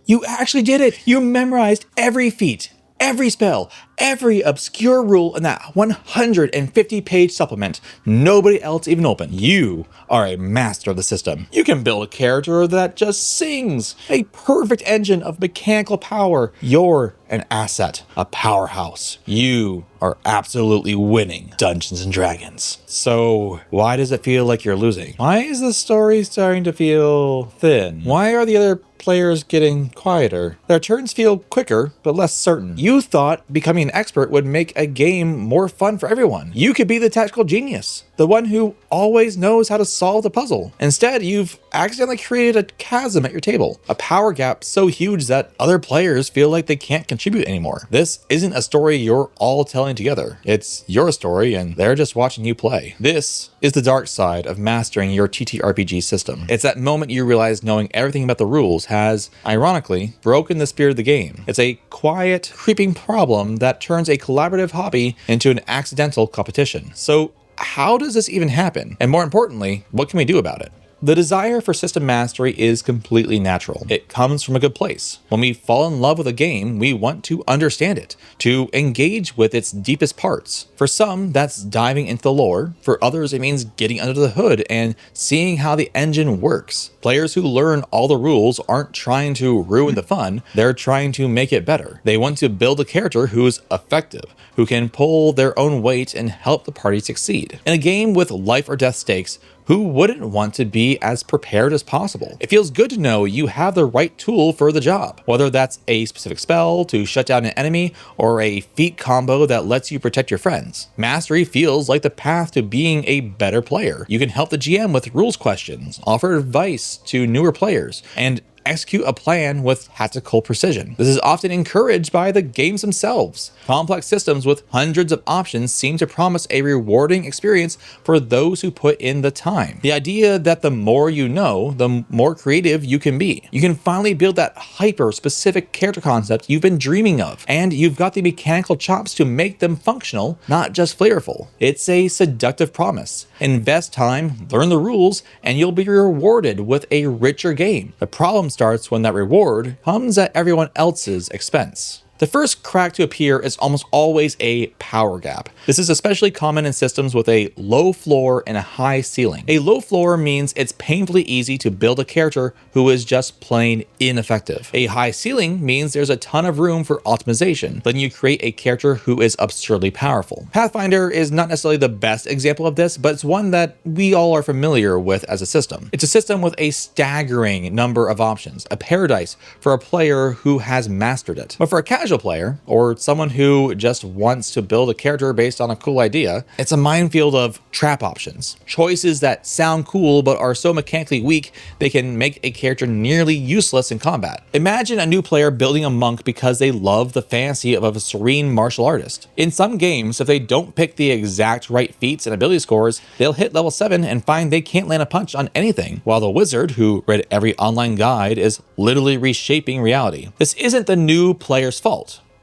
You actually did it! You memorized every feat, every spell, every obscure rule in that 150-page supplement nobody else even opened. You are a master of the system. You can build a character that just sings, a perfect engine of mechanical power. You're an asset, a powerhouse. You are absolutely winning Dungeons and Dragons. So why does it feel like you're losing? Why is the story starting to feel thin? Why are the other players getting quieter? Their turns feel quicker, but less certain. You thought becoming an expert would make a game more fun for everyone. You could be the tactical genius, the one who always knows how to solve the puzzle. Instead, you've accidentally created a chasm at your table, a power gap so huge that other players feel like they can't contribute anymore. This isn't a story you're all telling together. It's your story and they're just watching you play. This is the dark side of mastering your TTRPG system. It's that moment you realize knowing everything about the rules has, ironically, broken the spirit of the game. It's a quiet, creeping problem that turns a collaborative hobby into an accidental competition. So how does this even happen? And more importantly, what can we do about it? The desire for system mastery is completely natural. It comes from a good place. When we fall in love with a game, we want to understand it, to engage with its deepest parts. For some, that's diving into the lore. For others, it means getting under the hood and seeing how the engine works. Players who learn all the rules aren't trying to ruin the fun, they're trying to make it better. They want to build a character who's effective, who can pull their own weight and help the party succeed. In a game with life or death stakes, who wouldn't want to be as prepared as possible? It feels good to know you have the right tool for the job, whether that's a specific spell to shut down an enemy or a feat combo that lets you protect your friends. Mastery feels like the path to being a better player. You can help the GM with rules questions, offer advice to newer players, and execute a plan with tactical precision. This is often encouraged by the games themselves. Complex systems with hundreds of options seem to promise a rewarding experience for those who put in the time. The idea that the more you know, the more creative you can be. You can finally build that hyper-specific character concept you've been dreaming of, and you've got the mechanical chops to make them functional, not just flavorful. It's a seductive promise. Invest time, learn the rules, and you'll be rewarded with a richer game. The problem starts when that reward comes at everyone else's expense. The first crack to appear is almost always a power gap. This is especially common in systems with a low floor and a high ceiling. A low floor means it's painfully easy to build a character who is just plain ineffective. A high ceiling means there's a ton of room for optimization, letting you create a character who is absurdly powerful. Pathfinder is not necessarily the best example of this, but it's one that we all are familiar with as a system. It's a system with a staggering number of options, a paradise for a player who has mastered it. But for a casual player, or someone who just wants to build a character based on a cool idea, it's a minefield of trap options. Choices that sound cool but are so mechanically weak they can make a character nearly useless in combat. Imagine a new player building a monk because they love the fantasy of a serene martial artist. In some games, if they don't pick the exact right feats and ability scores, they'll hit level 7 and find they can't land a punch on anything, while the wizard, who read every online guide, is literally reshaping reality. This isn't the new player's fault.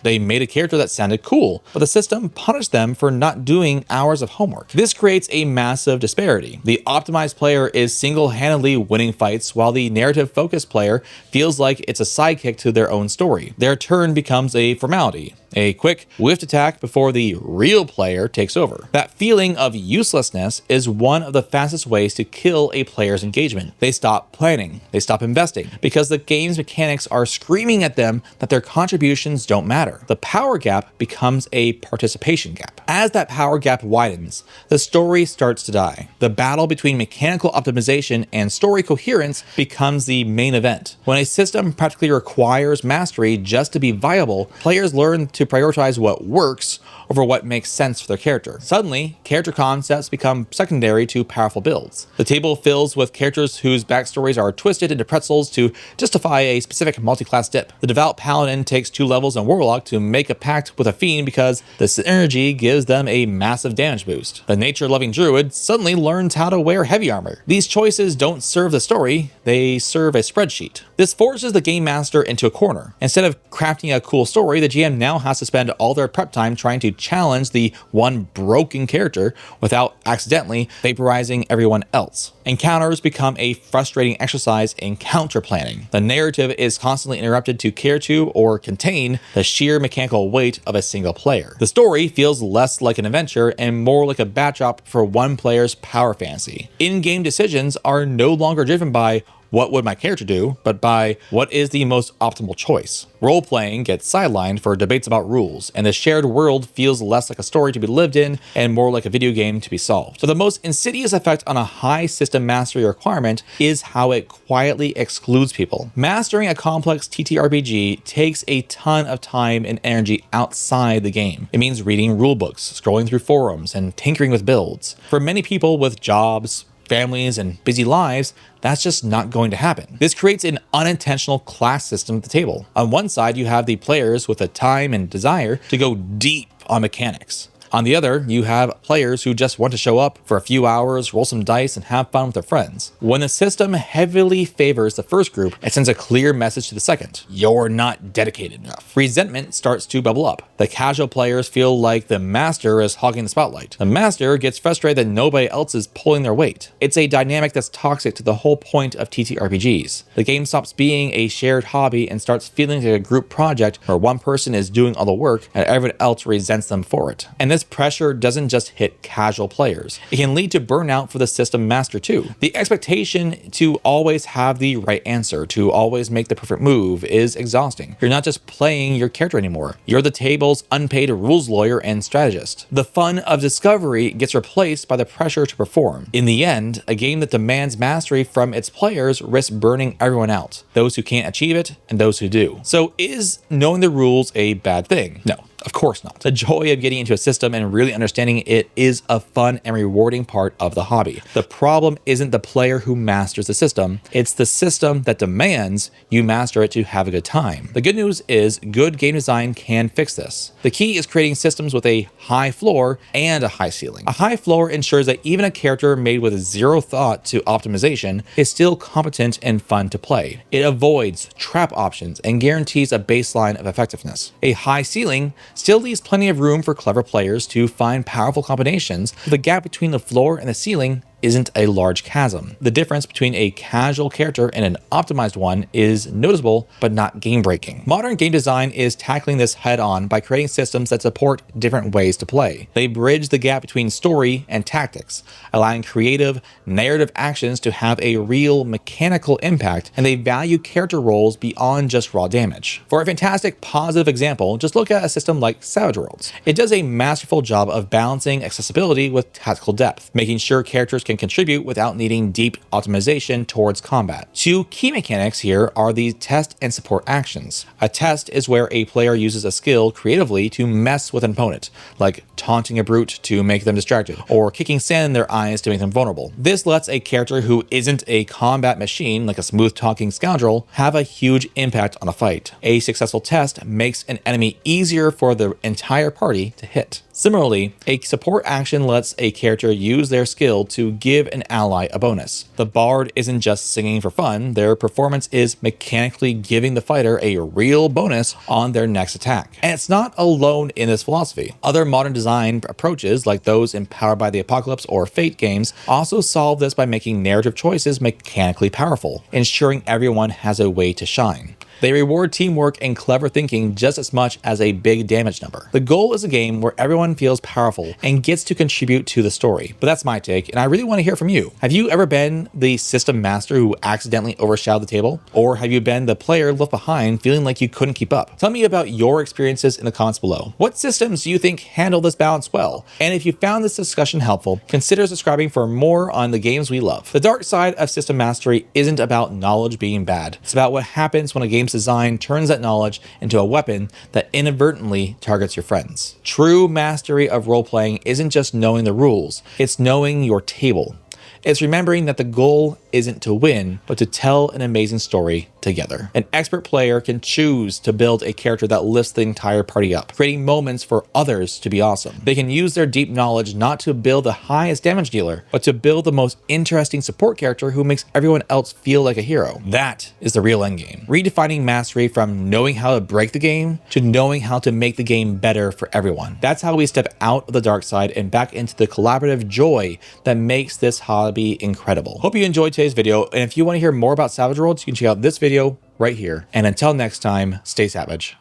They made a character that sounded cool, but the system punished them for not doing hours of homework. This creates a massive disparity. The optimized player is single-handedly winning fights, while the narrative-focused player feels like it's a sidekick to their own story. Their turn becomes a formality, a quick whiffed attack before the real player takes over. That feeling of uselessness is one of the fastest ways to kill a player's engagement. They stop planning, they stop investing, because the game's mechanics are screaming at them that their contributions don't matter. The power gap becomes a participation gap. As that power gap widens, the story starts to die. The battle between mechanical optimization and story coherence becomes the main event. When a system practically requires mastery just to be viable, players learn to prioritize what works over what makes sense for their character. Suddenly, character concepts become secondary to powerful builds. The table fills with characters whose backstories are twisted into pretzels to justify a specific multi-class dip. The devout paladin takes 2 levels in Warlock to make a pact with a fiend because the synergy gives them a massive damage boost. The nature-loving druid suddenly learns how to wear heavy armor. These choices don't serve the story, they serve a spreadsheet. This forces the game master into a corner. Instead of crafting a cool story, the GM now has has to spend all their prep time trying to challenge the one broken character without accidentally vaporizing everyone else. Encounters become a frustrating exercise in counter planning. The narrative is constantly interrupted to care to or contain the sheer mechanical weight of a single player. The story feels less like an adventure and more like a backdrop for one player's power fantasy. In-game decisions are no longer driven by what would my character do, but by what is the most optimal choice. Role-playing gets sidelined for debates about rules, and the shared world feels less like a story to be lived in and more like a video game to be solved. So the most insidious effect on a high system mastery requirement is how it quietly excludes people. Mastering a complex TTRPG takes a ton of time and energy outside the game. It means reading rulebooks, scrolling through forums, and tinkering with builds. For many people with jobs, families, and busy lives, that's just not going to happen. This creates an unintentional class system at the table. On one side, you have the players with the time and desire to go deep on mechanics. On the other, you have players who just want to show up for a few hours, roll some dice, and have fun with their friends. When the system heavily favors the first group, it sends a clear message to the second: you're not dedicated enough. Resentment starts to bubble up. The casual players feel like the master is hogging the spotlight. The master gets frustrated that nobody else is pulling their weight. It's a dynamic that's toxic to the whole point of TTRPGs. The game stops being a shared hobby and starts feeling like a group project where one person is doing all the work and everyone else resents them for it. And this pressure doesn't just hit casual players. It can lead to burnout for the system master too. The expectation to always have the right answer, to always make the perfect move, is exhausting. You're not just playing your character anymore. You're the table's unpaid rules lawyer and strategist. The fun of discovery gets replaced by the pressure to perform. In the end, a game that demands mastery from its players risks burning everyone out. Those who can't achieve it and those who do. So is knowing the rules a bad thing? No. Of course not. The joy of getting into a system and really understanding it is a fun and rewarding part of the hobby. The problem isn't the player who masters the system, it's the system that demands you master it to have a good time. The good news is good game design can fix this. The key is creating systems with a high floor and a high ceiling. A high floor ensures that even a character made with zero thought to optimization is still competent and fun to play. It avoids trap options and guarantees a baseline of effectiveness. A high ceiling still leaves plenty of room for clever players to find powerful combinations. The gap between the floor and the ceiling isn't a large chasm. The difference between a casual character and an optimized one is noticeable, but not game-breaking. Modern game design is tackling this head-on by creating systems that support different ways to play. They bridge the gap between story and tactics, allowing creative, narrative actions to have a real mechanical impact, and they value character roles beyond just raw damage. For a fantastic positive example, just look at a system like Savage Worlds. It does a masterful job of balancing accessibility with tactical depth, making sure characters can contribute without needing deep optimization towards combat. Two key mechanics here are the test and support actions. A test is where a player uses a skill creatively to mess with an opponent, like taunting a brute to make them distracted, or kicking sand in their eyes to make them vulnerable. This lets a character who isn't a combat machine, like a smooth-talking scoundrel, have a huge impact on a fight. A successful test makes an enemy easier for the entire party to hit. Similarly, a support action lets a character use their skill to give an ally a bonus. The bard isn't just singing for fun, their performance is mechanically giving the fighter a real bonus on their next attack. And it's not alone in this philosophy. Other modern design approaches, like those in Powered by the Apocalypse or Fate games, also solve this by making narrative choices mechanically powerful, ensuring everyone has a way to shine. They reward teamwork and clever thinking just as much as a big damage number. The goal is a game where everyone feels powerful and gets to contribute to the story. But that's my take, and I really want to hear from you. Have you ever been the system master who accidentally overshadowed the table? Or have you been the player left behind feeling like you couldn't keep up? Tell me about your experiences in the comments below. What systems do you think handle this balance well? And if you found this discussion helpful, consider subscribing for more on the games we love. The dark side of system mastery isn't about knowledge being bad. It's about what happens when a game's design turns that knowledge into a weapon that inadvertently targets your friends. True mastery of role-playing isn't just knowing the rules, it's knowing your table. It's remembering that the goal isn't to win, but to tell an amazing story together. An expert player can choose to build a character that lifts the entire party up, creating moments for others to be awesome. They can use their deep knowledge not to build the highest damage dealer, but to build the most interesting support character who makes everyone else feel like a hero. That is the real endgame. Redefining mastery from knowing how to break the game to knowing how to make the game better for everyone. That's how we step out of the dark side and back into the collaborative joy that makes this hobby incredible. Hope you enjoyed today's video, and if you want to hear more about Savage Worlds, you can check out this video right here. And until next time, stay savage.